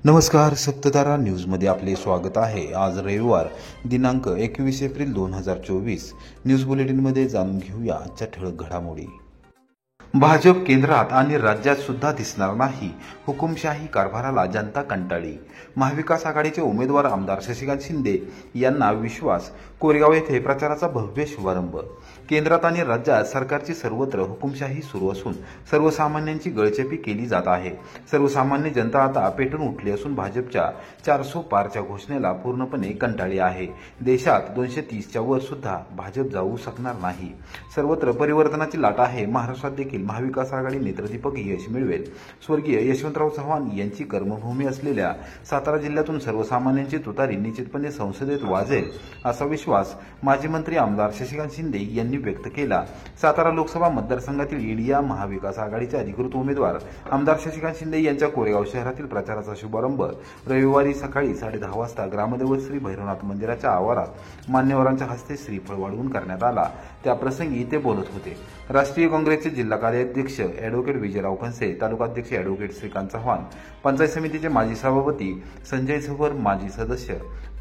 नमस्कार, सप्तधारा न्यूजमध्ये आपले स्वागत आहे। आज रविवार दिनांक 21 एप्रिल 2024। न्यूज बुलेटिनमध्ये जाणून घेऊया आजच्या ठळक घडामोडी। भाजप केंद्रात आणि राज्यात सुद्धा दिसणार नाही, हुकुमशाही कारभाराला जनता कंटाळली। महाविकास आघाडीचे उमेदवार आमदार शशिकांत शिंदे यांना विश्वास। कोरेगाव येथे प्रचाराचा भव्य शुभारंभ। केंद्रात आणि राज्यात सरकारची सर्वत्र हुकुमशाही सुरू असून सर्वसामान्यांची गळचेपी केली जात आहे। सर्वसामान्य जनता आता पेटून उठली असून भाजपच्या 400 पारच्या घोषणेला पूर्णपणे कंटाळली आहे। देशात 230च्या वर सुद्धा भाजप जाऊ शकणार नाही। सर्वत्र परिवर्तनाची लाट आहे। महाराष्ट्रात देखील महाविकास आघाडी नेत्रदीपक यश मिळवेल। स्वर्गीय यशवंतराव चव्हाण यांची कर्मभूमी असलेल्या सातारा जिल्ह्यातून सर्वसामान्यांची तुतारी निश्चितपणे संसदेत वाजेल, असा विश्वास माजी मंत्री आमदार शशिकांत शिंदे यांनी व्यक्त केला। सातारा लोकसभा मतदारसंघातील इंडिया महाविकास आघाडीचे अधिकृत उमेदवार आमदार शशिकांत शिंदे यांच्या कोरेगाव शहरातील प्रचाराचा शुभारंभ रविवारी सकाळी 10:30 वाजता ग्रामदेवत श्री भैरवनाथ मंदिराच्या आवारात मान्यवरांच्या हस्ते श्रीफळ वाढवून करण्यात आला। त्याप्रसंगी ते बोलत होते। राष्ट्रीय काँग्रेसचे जिल्हा कार्याध्यक्ष ॲडव्होकेट विजयराव खनसे, तालुकाध्यक्ष ॲडव्होकेट श्रीकांत चव्हाण, पंचायत समितीचे माजी सभापती संजय सवर, माजी सदस्य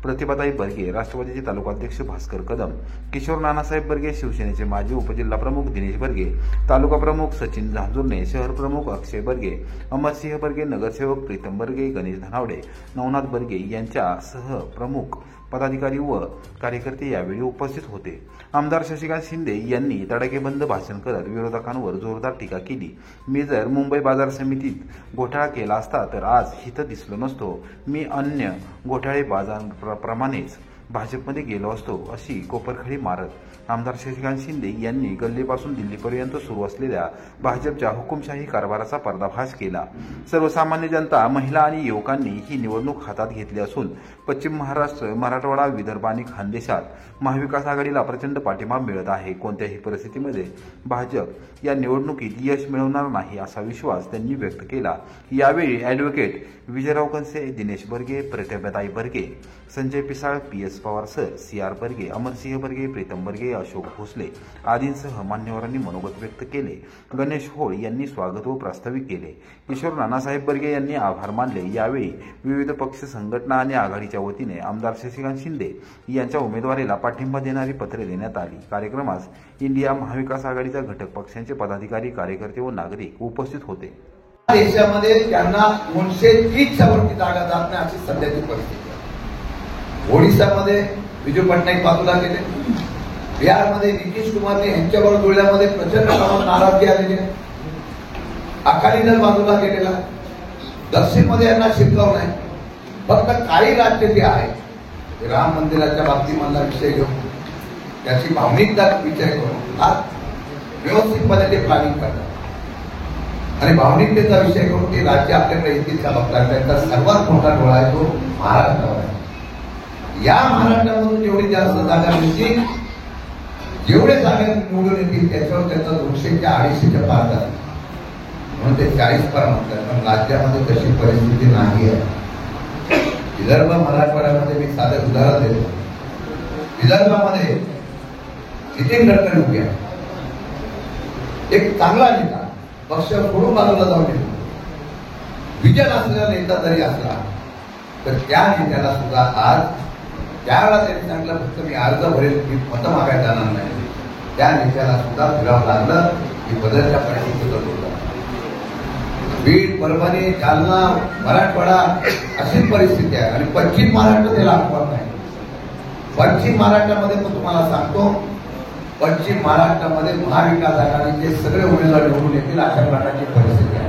प्रतिभाताई बर्गे, राष्ट्रवादीचे तालुकाध्यक्ष भास्कर कदम, किशोर नानासाहेब बर्गे, शिवसेनेचे माजी उपजिल्हा प्रमुख दिनेश बर्गे, तालुका प्रमुख सचिन झांजुर्णे, शहर प्रमुख अक्षय बर्गे, अमरसिंह बर्गे, नगरसेवक प्रीतम बर्गे, गणेश धनावडे, नवनाथ बर्गे यांच्यासह प्रमुख पदाधिकारी व कार्यकर्ते यावेळी उपस्थित होते। आमदार शशिकांत शिंदे यांनी तडाखेबंद भाषण करत विरोधकांवर जोरदार टीका केली। मी जर मुंबई बाजार समितीत घोटाळा केला असता तर आज इथं दिसलो नसतो। मी अन्य घोटाळे बाजाराप्रमाणेच भाजपमध्ये गेलो असतो, अशी कोपरखळी मारत आमदार शशिकांत शिंदे यांनी गल्लीपासून दिल्लीपर्यंत सुरू असलेल्या भाजपच्या हुकुमशाही कारभाराचा पर्दाफाश केला। सर्वसामान्य जनता, महिला आणि युवकांनी ही निवडणूक हातात घेतली असून पश्चिम महाराष्ट्र, मराठवाडा, विदर्भ आणि खानदेशात महाविकास आघाडीला प्रचंड पाठिंबा मिळत आहे। कोणत्याही परिस्थितीमध्ये भाजप या निवडणुकीत यश मिळवणार नाही, असा विश्वास त्यांनी व्यक्त केला। यावेळी advocate Vijayrao Khanse, Dinesh Barge, Pratibhatai Barge, Sanjay Pisal, PS Pawar sir, CR Barge, Amarsinh Barge, Pritam Barge, Ashok Bhosale आदींसह मान्यवरांनी मनोगत व्यक्त केले। गणेश होळ यांनी स्वागत व प्रास्ताविक केले। किशोर नानासाहेब बर्गे यांनी आभार मानले। यावेळी विविध पक्ष संघटना आणि आघाडीच्या वतीने आमदार शशिकांत शिंदे यांच्या उमेदवारीला पाठिंबा देणारी पत्रे देण्यात आली। कार्यक्रमास इंडिया महाविकास आघाडीच्या घटक पक्षांचे पदाधिकारी, कार्यकर्ते व नागरिक उपस्थित होते। देशामध्ये त्यांना 230च्या वरती जागा जात नाही, अशी सध्याची परिस्थिती आहे। ओडिशामध्ये विजू पटनाईक बाजूला गेले, बिहारमध्ये नितीश कुमारने यांच्याबरोबर जुळल्यामध्ये प्रचंड प्रमाणात नाराजगी आलेली आहे। अकाली दल बाजूला गेलेला, दक्षिणमध्ये यांना शिरकाव नाही। फक्त काही राज्य जे आहे राम मंदिराच्या बाबतीमधला विषय घेऊन त्याची भावनिकता विचार करून आज व्यवस्थितपणे ते प्लॅनिंग करतात आणि भावनिकतेचा विषय करून ते राज्य आपल्याकडे येतील का बघतात। त्यांचा सर्वात मोठा डोळा आहे तो महाराष्ट्रावर आहे। या महाराष्ट्रामधून जेवढी जास्त जागा मिळतील, जेवढे जागा निवडून येतील त्याच्यावर त्याचा 200च्या 250च्या पार जातील, म्हणून ते 40 पार म्हणतात। पण राज्यामध्ये तशी परिस्थिती नाही आहे। विदर्भ, मराठवाड्यामध्ये मी साधं उदाहरण देतो। विदर्भामध्ये नितीन गडकरी उभे आहे, एक चांगला नेता, पक्ष सोडून बाजूला जाऊन येतो, विजन असलेला नेता जरी असला तर त्या नेत्याला सुद्धा आज त्यावेळेला त्यांनी सांगितलं फक्त मी अर्ज भरेल, मी मतं मागायला जाणार नाही, त्या नेत्याला सुद्धा फिरावं लागलं की बदलच्या परिस्थितीत होता। बीड, परभणी, जालना, मराठवाडा अशी परिस्थिती आहे आणि पश्चिम महाराष्ट्र त्याला अपवाद नाही। पश्चिम महाराष्ट्रामध्ये पण तुम्हाला सांगतो, पश्चिम महाराष्ट्रामध्ये महाविकास आघाडीचे सगळे उमेदवार निवडून येतील, अशा प्रकारची परिस्थिती आहे।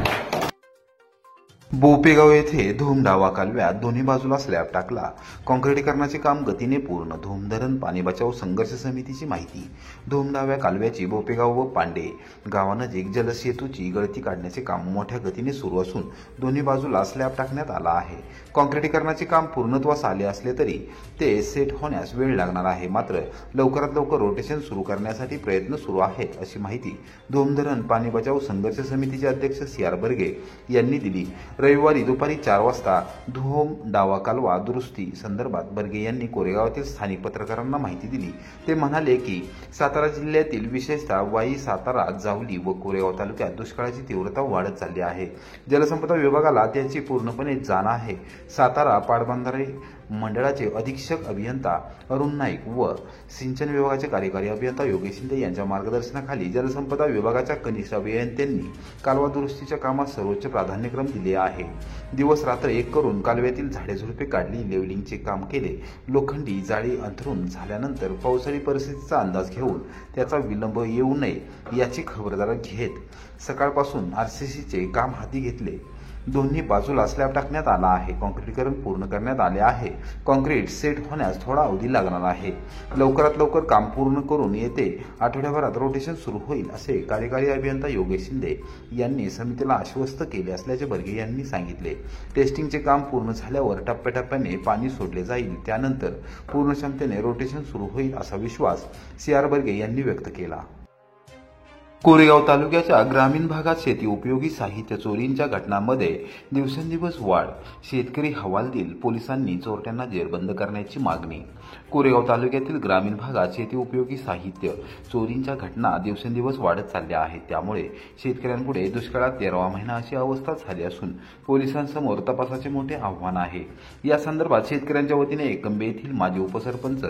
बोपेगाव येथे धूमडावा कालव्यात दोन्ही बाजूला स्लॅब टाकला। काँक्रिटीकरणाचे काम गतीने पूर्ण। धूमधरण पाणी बचाव संघर्ष समितीची माहिती। धूमडाव्या कालव्याची बोपेगाव व पांडे गावानजीक जलसेतूची गळती काढण्याचे काम मोठ्या गतीने सुरू असून दोन्ही बाजूला स्लॅब टाकण्यात आला आहे। काँक्रिटीकरणाचे काम पूर्णत्वास आले असले तरी ते सेट होण्यास वेळ लागणार आहे। मात्र लवकरात लवकर रोटेशन सुरू करण्यासाठी प्रयत्न सुरू आहेत, अशी माहिती धूमधरण पाणी बचाव संघर्ष समितीचे अध्यक्ष CR बर्गे यांनी दिली। रविवारी दुपारी 4 वाजता धुहोम डावा कालवा दुरुस्ती संदर्भात बर्गे यांनी कोरेगावातील स्थानिक पत्रकारांना माहिती दिली. ते म्हणाले की सातारा जिल्ह्यातील विशेषतः वाई, सातारा, जावली व कोरेगाव तालुक्यात दुष्काळाची तीव्रता वाढत चालली आहे. जलसंपदा विभागाला त्याची पूर्णपणे जाण आहे. सातारा पाटबंधारे मंडळाचे अधीक्षक अभियंता अरुण नाईक व सिंचन विभागाचे कार्यकारी अभियंता योगेश शिंदे यांच्या मार्गदर्शनाखाली जलसंपदा विभागाच्या कनिष्ठ अभियंत्यांनी कालवा दुरुस्तीच्या कामास सर्वोच्च प्राधान्यक्रम दिले आहे. दिवस रात्र एक करून कालव्यातील झाडे झुडपे काढली, लेवलिंगचे काम केले. लोखंडी जाळी अंथरून झाल्यानंतर पावसाळी परिस्थितीचा अंदाज घेऊन त्याचा विलंब येऊ नये याची खबरदारी घेत सकाळपासून आरसीसीचे काम हाती घेतले. दोन्ही बाजूला स्लॅब टाकण्यात आला आहे. काँक्रीटीकरण पूर्ण करण्यात आले आहे. काँक्रीट सेट होण्यास थोडा अवधी लागणार आहे. लवकरात लवकर काम पूर्ण करून येते आठवड्याभरात रोटेशन सुरू होईल असे कार्यकारी अभियंता योगेश शिंदे यांनी समितीला आश्वस्त केले असल्याचे बर्गे यांनी सांगितले. टेस्टिंगचे काम पूर्ण झाल्यावर टप्प्याटप्प्याने पाणी सोडले जाईल. त्यानंतर पूर्ण क्षमतेने रोटेशन सुरू होईल असा विश्वास CR बर्गे यांनी व्यक्त केला. कोरेगाव तालुक्याच्या ग्रामीण भागात शेती उपयोगी साहित्य चोरींच्या घटनांमध्ये दिवसेंदिवस वाढ. शेतकरी हवालदिल, पोलिसांनी चोरट्यांना जेरबंद करण्याची मागणी. कोरेगाव तालुक्यातील ग्रामीण भागात शेती उपयोगी साहित्य चोरींच्या घटना दिवसेंदिवस वाढत चालल्या आहेत. त्यामुळे शेतकऱ्यांपुढे दुष्काळात 13वा महिना अशी अवस्था झाली असून पोलिसांसमोर तपासाचे मोठे आव्हान आहे. या संदर्भात शेतकऱ्यांच्या वतीने एकंबे येथील माजी उपसरपंच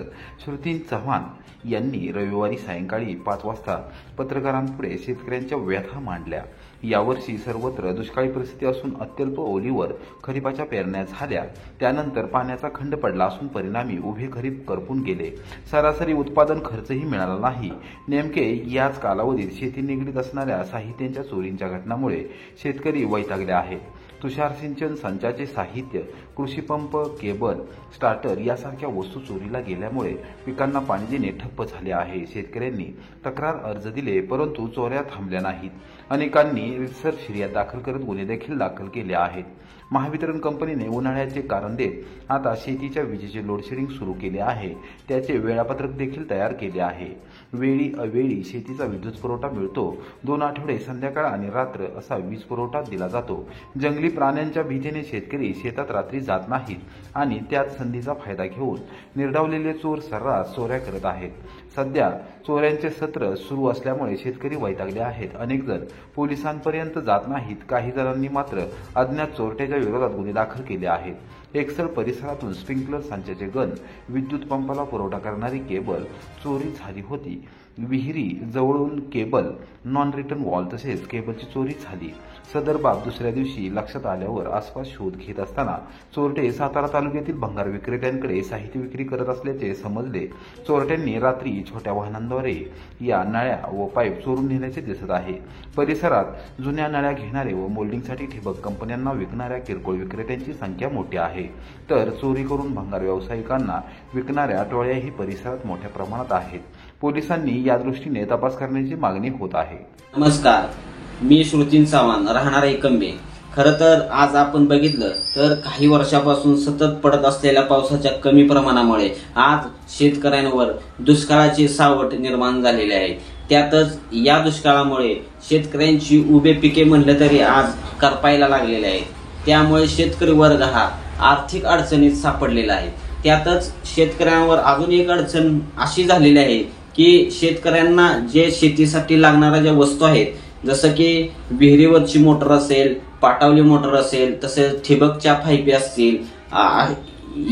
श्रुती चव्हाण यांनी रविवारी सायंकाळी 5 वाजता पत्रकारांपुढे शेतकऱ्यांच्या व्यथा मांडल्या. यावर्षी सर्वत्र दुष्काळी परिस्थिती असून अत्यल्प ओलीवर खरीपाच्या पेरण्या झाल्या. त्यानंतर पाण्याचा खंड पडला असून परिणामी उभे खरीप करपून गेले. सरासरी उत्पादन खर्चही मिळाला नाही. नेमके याच कालावधीत शेती निगडीत असणाऱ्या साहित्यांच्या चोरींच्या घटनांमुळे शेतकरी वैतागले आहेत. तुषार सिंचन संचाचे साहित्य, कृषी पंप, केबल, स्टार्टर यासारख्या वस्तू चोरीला गेल्यामुळे पिकांना पाणी देणे ठप्प झाले आहे. शेतकऱ्यांनी तक्रार अर्ज दिले परंतु चोऱ्या थांबल्या नाहीत. अनेकांनी रितसर फिर्याद दाखल करत गुन्हे देखील दाखल केले आहेत. महावितरण कंपनीने उन्हाळ्याचे कारण देत आता शेतीच्या विजेचे लोडशेडिंग सुरू केले आहे. त्याचे वेळापत्रक देखील तयार केले आहे. वेळी अवेळी शेतीचा विद्युत पुरवठा मिळतो. 2 आठवडे संध्याकाळ आणि रात्र असा वीज पुरवठा दिला जातो. जंगली प्राण्यांच्या भीतीने शेतकरी शेतात रात्री जात नाहीत आणि त्याच संधीचा फायदा घेऊन निर्डावलेले चोर सर्रास चोऱ्या करत आहेत. सध्या चोऱ्यांचे सत्र सुरू असल्यामुळे शेतकरी वैतागले आहेत. अनेक जण पोलिसांपर्यंत जात नाहीत. काही जणांनी मात्र अज्ञात चोरट्याच्या विरोधात गुन्हे दाखल केले आहेत. एकसर परिसरातून स्प्रिंकलर संचाचे गन, विद्युत पंपाला पुरवठा करणारी केबल चोरी झाली होती. विहिरी जवळून केबल, नॉन रिटर्न वॉल तसेच केबलची चोरी झाली. सदर बाब दुसऱ्या दिवशी लक्षात आल्यावर आसपास शोध घेत असताना चोरटे सातारा तालुक्यातील भंगार विक्रेत्यांकडे साहित्य विक्री करत असल्याचे समजले. चोरट्यांनी रात्री छोट्या वाहनांद्वारे या नळ्या व पाईप चोरून नेल्याचे दिसत आहे. परिसरात जुन्या नळ्या घेणारे व मोल्डिंगसाठी ठिबक कंपन्यांना विकणाऱ्या किरकोळ विक्रेत्यांची संख्या मोठी आहे. तर चोरी करून भंगार व्यावसायिकांना विकणाऱ्या टोळ्याही परिसरात मोठ्या प्रमाणात आहेत. पोलिसांनी या दृष्टीने तपास करण्याची मागणी होत आहे. नमस्कार, मी श्रुती चव्हाण, राहणार एकंबे. खरं तर आज आपण बघितलं तर काही वर्षापासून सतत पडत असलेल्या पावसाच्या कमी प्रमाणामुळे आज शेतकऱ्यांवर दुष्काळाचे सावट निर्माण झालेले आहे. त्यातच या दुष्काळामुळे शेतकऱ्यांची उभे पिके म्हणलं तरी आज करपायला लागलेले आहेत. त्यामुळे शेतकरी वर्ग हा आर्थिक अडचणीत सापडलेला आहे. त्यातच शेतकऱ्यांवर अजून एक अडचण अशी झालेली आहे की शेतकऱ्यांना जे शेतीसाठी लागणाऱ्या ज्या वस्तू आहेत, जसं की विहिरीवरची मोटर असेल, पाटावली मोटर असेल, तसेच ठिबकच्या पाईपी असतील,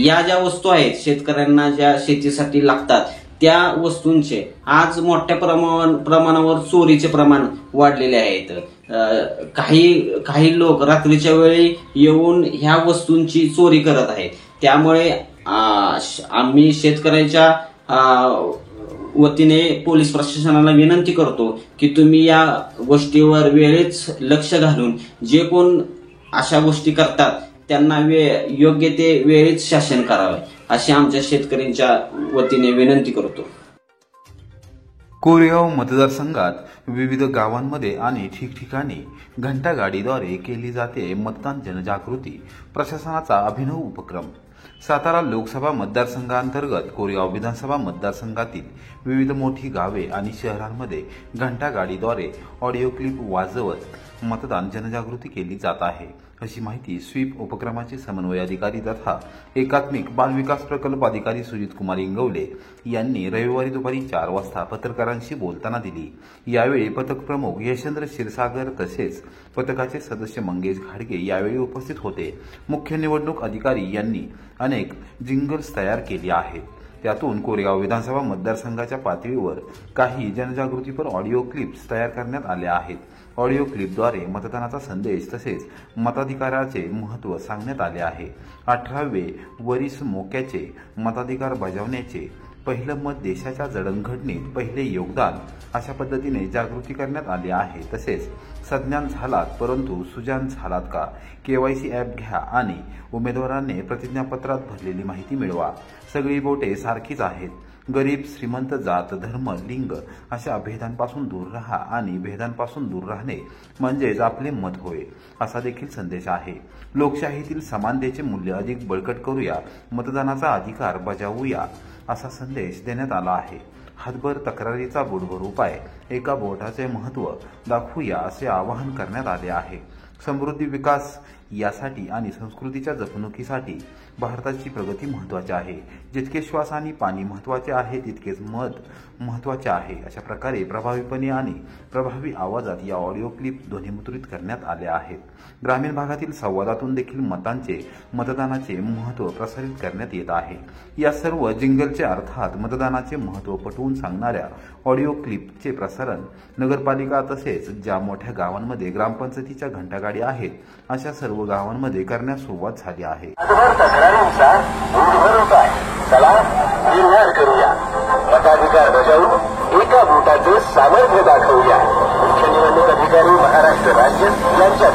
या ज्या वस्तू आहेत शेतकऱ्यांना ज्या शेतीसाठी लागतात त्या वस्तूंचे आज मोठ्या प्रमाणावर चोरीचे प्रमाण वाढलेले आहेत. काही लोक रात्रीच्या वेळी येऊन ह्या वस्तूंची चोरी करत आहेत. त्यामुळे आम्ही शेतकऱ्याच्या वतीने पोलीस प्रशासनाला विनंती करतो की तुम्ही या गोष्टीवर वेळेच लक्ष घालून जे कोण अशा गोष्टी करतात त्यांना योग्य ते वेळेच शासन करावे अशी आमच्या शेतकऱ्यांच्या वतीने विनंती करतो. कोरेगाव मतदारसंघात विविध गावांमध्ये आणि ठिकठिकाणी घंटागाडीद्वारे केली जाते मतदान जनजागृती. प्रशासनाचा अभिनव उपक्रम. सातारा लोकसभा मतदारसंघांतर्गत कोरेगाव विधानसभा मतदारसंघातील विविध मोठी गावे आणि शहरांमध्ये घंटागाडीद्वारे ऑडिओ क्लिप वाजवत मतदान जनजागृती केली जात आहे, अशी माहिती स्वीप उपक्रमाचे समन्वय अधिकारी तथा एकात्मिक बाल विकास प्रकल्प अधिकारी सुजित कुमार इंगवले यांनी रविवारी दुपारी 4 वाजता पत्रकारांशी बोलताना दिली। यावेळी पथक प्रमुख यशेंद्र क्षीरसागर तसेच पथकाचे सदस्य मंगेश घाडगे यावेळी उपस्थित होते। मुख्य निवडणूक अधिकारी यांनी अनेक जिंगल्स तयार केली आहेत। त्यातून कोरेगाव विधानसभा मतदारसंघाच्या पातळीवर काही जनजागृतीपर ऑडिओ क्लिप्स तयार करण्यात आल्या आहेत। ऑडिओ क्लिपद्वारे मतदानाचा संदेश तसेच मताधिकाराचे महत्त्व सांगण्यात आले आहे। 18वे वरीस मोक्याचे मताधिकार बजावण्याचे पहिलं मत देशाच्या जडणघडणीत पहिले योगदान अशा पद्धतीने जागृती करण्यात आली आहे। तसेच सज्ञान झालात परंतु सुजान झालात का, KYC ॲप घ्या आणि उमेदवारांनी प्रतिज्ञापत्रात भरलेली माहिती मिळवा, सगळी बोटे सारखीच आहेत, गरीब श्रीमंत जात धर्म लिंग अशा भेदांपासून दूर राहा आणि भेदांपासून दूर राहणे म्हणजेच आपले मत होय, असा देखील संदेश आहे। लोकशाहीतील समानतेचे मूल्य अधिक बळकट करूया, मतदानाचा अधिकार बजावूया असा संदेश देण्यात आला आहे। हातभर तक्रारीचा बोटभर उपाय, एका बोटाचे महत्त्व दाखवूया असे आवाहन करण्यात आले आहे। समृद्धी विकास यासाठी आणि संस्कृतीच्या जपणुकीसाठी भारताची प्रगती महत्त्वाची आहे। जितके श्वास आणि पाणी महत्त्वाचे आहे तितकेच मत महत्त्वाचे आहे। अशा प्रकारे प्रभावीपणे आणि प्रभावी आवाजात या ऑडिओ क्लिप ध्वनिमुद्रित करण्यात आल्या आहेत। ग्रामीण भागातील संवादातून देखील मतदानाचे महत्त्व प्रसारित करण्यात येत आहे। या सर्व जिंगलचे अर्थात मतदानाचे महत्त्व पटवून सांगणाऱ्या ऑडिओ क्लिपचे प्रसारण नगरपालिका तसेच ज्या मोठ्या गावांमध्ये ग्रामपंचायतीच्या घंटागाडी आहेत अशा सर्व गावांमध्ये करण्यास सुरुवात झाली आहे। चला निर्धार करूया, मताधिकार बजावून एका बोटाचे सामर्थ्य दाखवूया। मुख्य निवडणूक अधिकारी महाराष्ट्र राज्य यांच्या